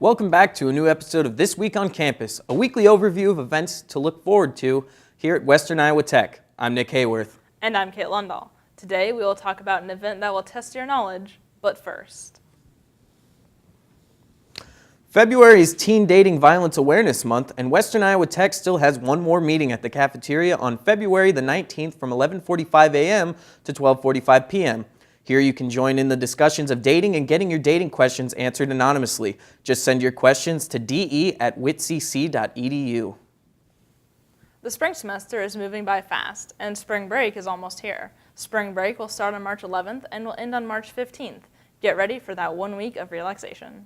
Welcome back to a new episode of This Week on Campus, a weekly overview of events to look forward to here at Western Iowa Tech. I'm Nick Hayworth. And I'm Kate Lundahl. Today we will talk about an event that will test your knowledge, but first. February is Teen Dating Violence Awareness Month, and Western Iowa Tech still has one more meeting at the cafeteria on February the 19th from 11:45 a.m. to 12:45 p.m. Here you can join in the discussions of dating and getting your dating questions answered anonymously. Just send your questions to de@witcc.edu. The spring semester is moving by fast, and spring break is almost here. Spring break will start on March 11th and will end on March 15th. Get ready for that 1 week of relaxation.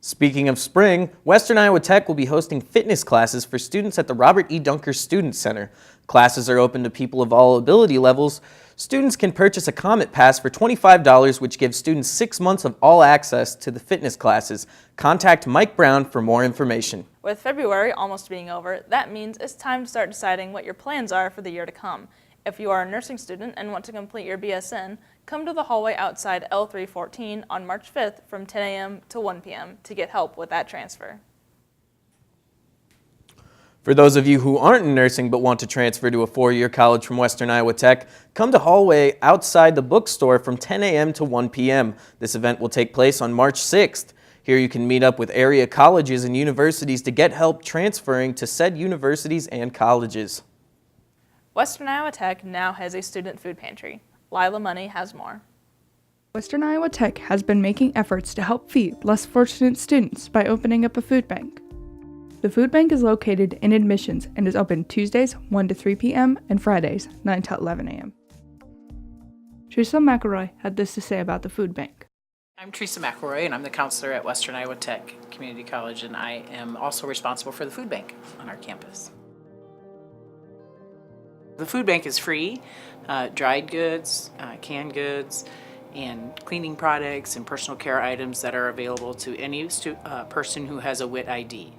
Speaking of spring, Western Iowa Tech will be hosting fitness classes for students at the Robert E. Dunker Student Center. Classes are open to people of all ability levels. Students can purchase a Comet Pass for $25, which gives students 6 months of all access to the fitness classes. Contact Mike Brown for more information. With February almost being over, that means it's time to start deciding what your plans are for the year to come. If you are a nursing student and want to complete your BSN, come to the hallway outside L314 on March 5th from 10 a.m. to 1 p.m. to get help with that transfer. For those of you who aren't in nursing but want to transfer to a four-year college from Western Iowa Tech, come to hallway outside the bookstore from 10 a.m. to 1 p.m. This event will take place on March 6th. Here you can meet up with area colleges and universities to get help transferring to said universities and colleges. Western Iowa Tech now has a student food pantry. Lila Money has more. Western Iowa Tech has been making efforts to help feed less fortunate students by opening up a food bank. The food bank is located in Admissions and is open Tuesdays 1 to 3 p.m. and Fridays 9 to 11 a.m. Teresa McElroy had this to say about the food bank. I'm Teresa McElroy, and I'm the counselor at Western Iowa Tech Community College, and I am also responsible for the food bank on our campus. The food bank is free. Dried goods, canned goods, and cleaning products and personal care items that are available to any person who has a WIT ID.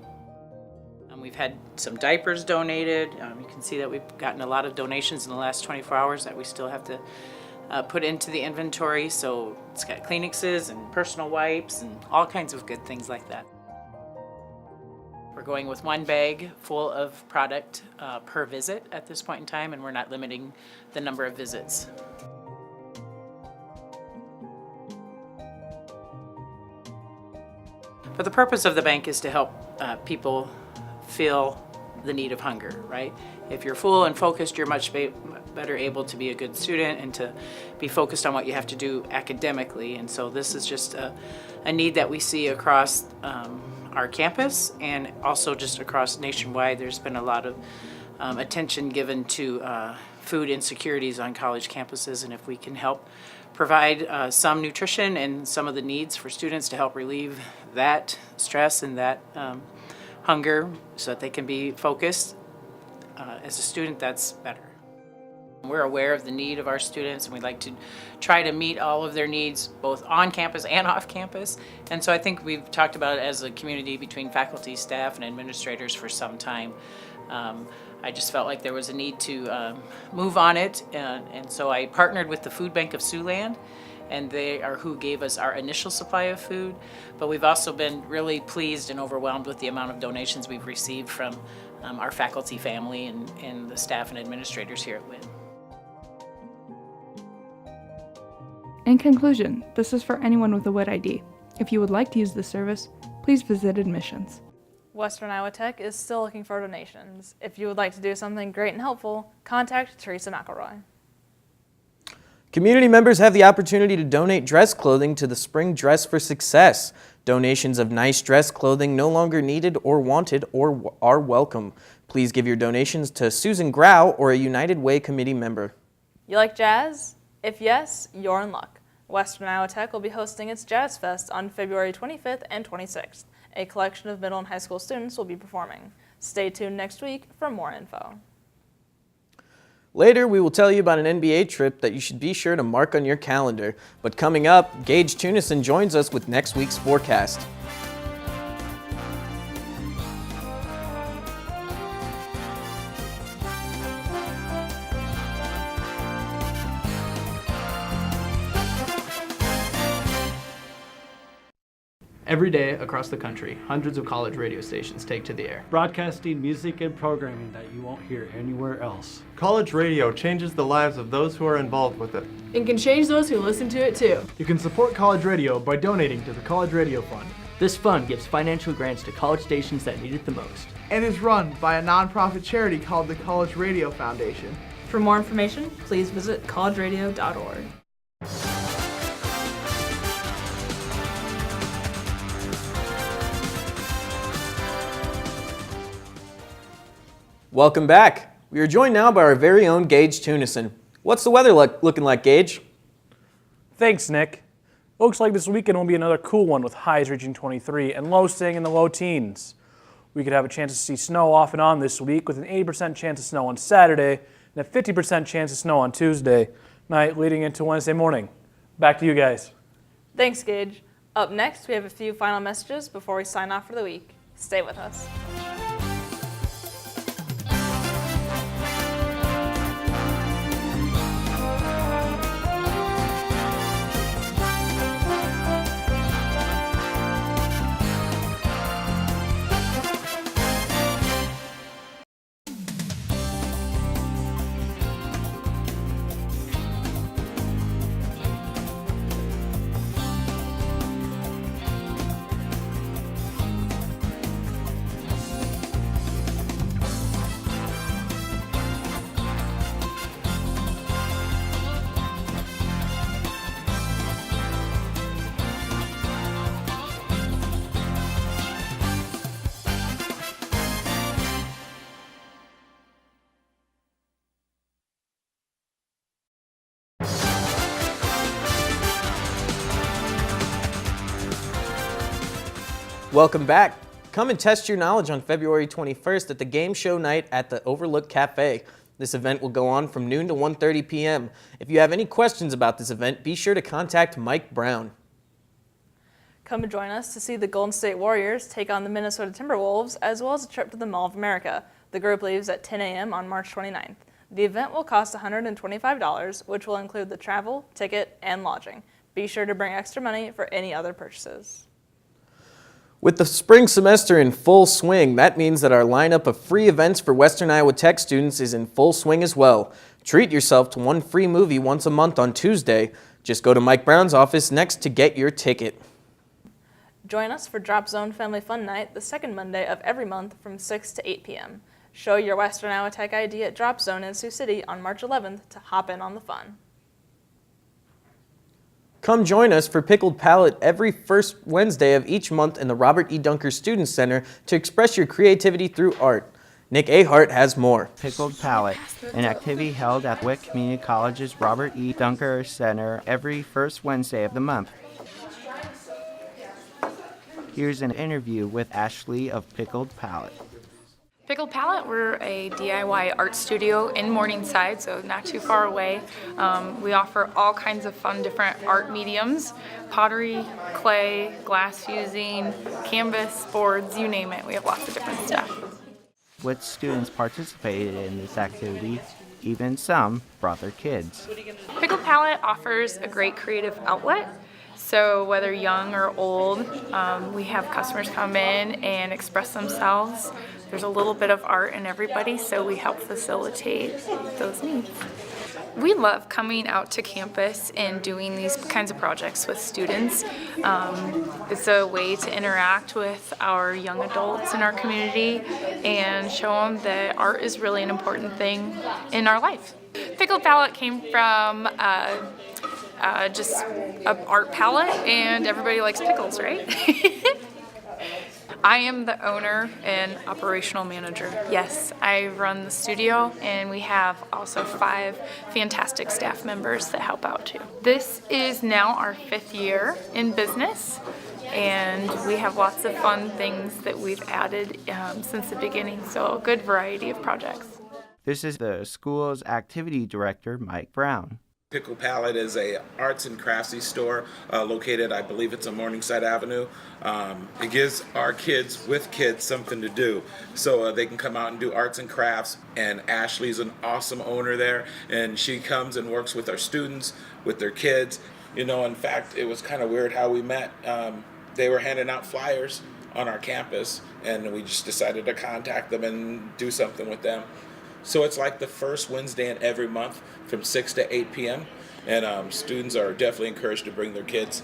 We've had some diapers donated. You can see that we've gotten a lot of donations in the last 24 hours that we still have to put into the inventory. So it's got Kleenexes and personal wipes and all kinds of good things like that. We're going with 1 bag full of product per visit at this point in time, and we're not limiting the number of visits. But the purpose of the bank is to help people feel the need of hunger, right? If you're full and focused, you're much better able to be a good student and to be focused on what you have to do academically. And so this is just a need that we see across our campus and also just across nationwide. There's been a lot of attention given to food insecurities on college campuses, and if we can help provide some nutrition and some of the needs for students to help relieve that stress and that hunger so that they can be focused as a student, that's better. We're aware of the need of our students, and we'd like to try to meet all of their needs both on campus and off campus. And so I think we've talked about it as a community between faculty, staff, and administrators for some time. I just felt like there was a need to move on it, and so I partnered with the Food Bank of Siouxland, and they are who gave us our initial supply of food. But we've also been really pleased and overwhelmed with the amount of donations we've received from our faculty family and the staff and administrators here at WIT. In conclusion, this is for anyone with a WIT ID. If you would like to use this service, please visit Admissions. Western Iowa Tech is still looking for donations. If you would like to do something great and helpful, contact Teresa McElroy. Community members have the opportunity to donate dress clothing to the Spring Dress for Success. Donations of nice dress clothing no longer needed or wanted or are welcome. Please give your donations to Susan Grau or a United Way committee member. You like jazz? If yes, you're in luck. Western Iowa Tech will be hosting its Jazz Fest on February 25th and 26th. A collection of middle and high school students will be performing. Stay tuned next week for more info. Later, we will tell you about an NBA trip that you should be sure to mark on your calendar. But coming up, Gage Tunison joins us with next week's forecast. Every day across the country, hundreds of college radio stations take to the air. Broadcasting music and programming that you won't hear anywhere else. College radio changes the lives of those who are involved with it. And can change those who listen to it too. You can support college radio by donating to the College Radio Fund. This fund gives financial grants to college stations that need it the most. And is run by a nonprofit charity called the College Radio Foundation. For more information, please visit collegeradio.org. Welcome back. We are joined now by our very own Gage Tunison. What's the weather looking like, Gage? Thanks, Nick. Looks like this weekend will be another cool one with highs reaching 23 and lows staying in the low teens. We could have a chance to see snow off and on this week with an 80% chance of snow on Saturday and a 50% chance of snow on Tuesday night leading into Wednesday morning. Back to you guys. Thanks, Gage. Up next, we have a few final messages before we sign off for the week. Stay with us. Welcome back. Come and test your knowledge on February 21st at the Game Show Night at the Overlook Cafe. This event will go on from noon to 1:30 p.m. If you have any questions about this event, be sure to contact Mike Brown. Come and join us to see the Golden State Warriors take on the Minnesota Timberwolves, as well as a trip to the Mall of America. The group leaves at 10 a.m. on March 29th. The event will cost $125, which will include the travel, ticket, and lodging. Be sure to bring extra money for any other purchases. With the spring semester in full swing, that means that our lineup of free events for Western Iowa Tech students is in full swing as well. Treat yourself to one free movie once a month on Tuesday. Just go to Mike Brown's office next to get your ticket. Join us for Drop Zone Family Fun Night the second Monday of every month from 6 to 8 p.m. Show your Western Iowa Tech ID at Drop Zone in Sioux City on March 11th to hop in on the fun. Come join us for Pickled Palate every first Wednesday of each month in the Robert E. Dunker Student Center to express your creativity through art. Nick Ahart has more. Pickled Palate, an activity held at Wick Community College's Robert E. Dunker Center every first Wednesday of the month. Here's an interview with Ashley of Pickled Palate. Pickled Palette, we're a DIY art studio in Morningside, so not too far away. We offer all kinds of fun different art mediums, pottery, clay, glass fusing, canvas, boards, you name it. We have lots of different stuff. What students participated in this activity, even some brought their kids. Pickled Palette offers a great creative outlet. So whether young or old, we have customers come in and express themselves. There's a little bit of art in everybody, so we help facilitate those needs. We love coming out to campus and doing these kinds of projects with students. It's a way to interact with our young adults in our community and show them that art is really an important thing in our life. Pickled Palette came from just an art palette, and everybody likes pickles, right? I am the owner and operational manager. Yes, I run the studio, and we have also 5 fantastic staff members that help out too. This is now our 5th year in business, and we have lots of fun things that we've added since the beginning, so a good variety of projects. This is the school's activity director, Mike Brown. Pickled Palette is a arts and craftsy store located, I believe it's on Morningside Avenue. It gives our kids with kids something to do, so they can come out and do arts and crafts. And Ashley's an awesome owner there, and she comes and works with our students, with their kids. You know, in fact, it was kind of weird how we met. they were handing out flyers on our campus, and we just decided to contact them and do something with them. So it's like the first Wednesday in every month from 6 to 8 p.m. And students are definitely encouraged to bring their kids.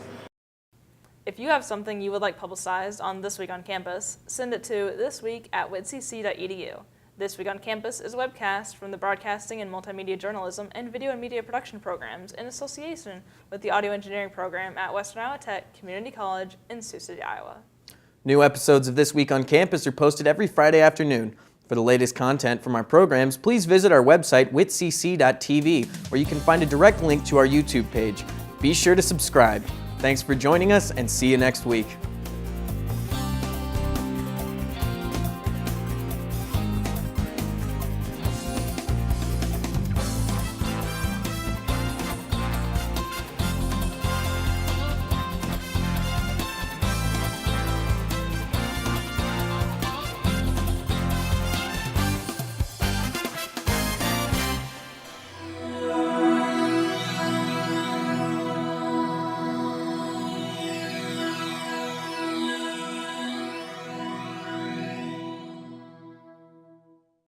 If you have something you would like publicized on This Week on Campus, send it to thisweek@whitcc.edu. This Week on Campus is a webcast from the Broadcasting and Multimedia Journalism and Video and Media Production programs in association with the Audio Engineering program at Western Iowa Tech Community College in Sioux City, Iowa. New episodes of This Week on Campus are posted every Friday afternoon. For the latest content from our programs, please visit our website, whitcc.tv, where you can find a direct link to our YouTube page. Be sure to subscribe. Thanks for joining us, and see you next week.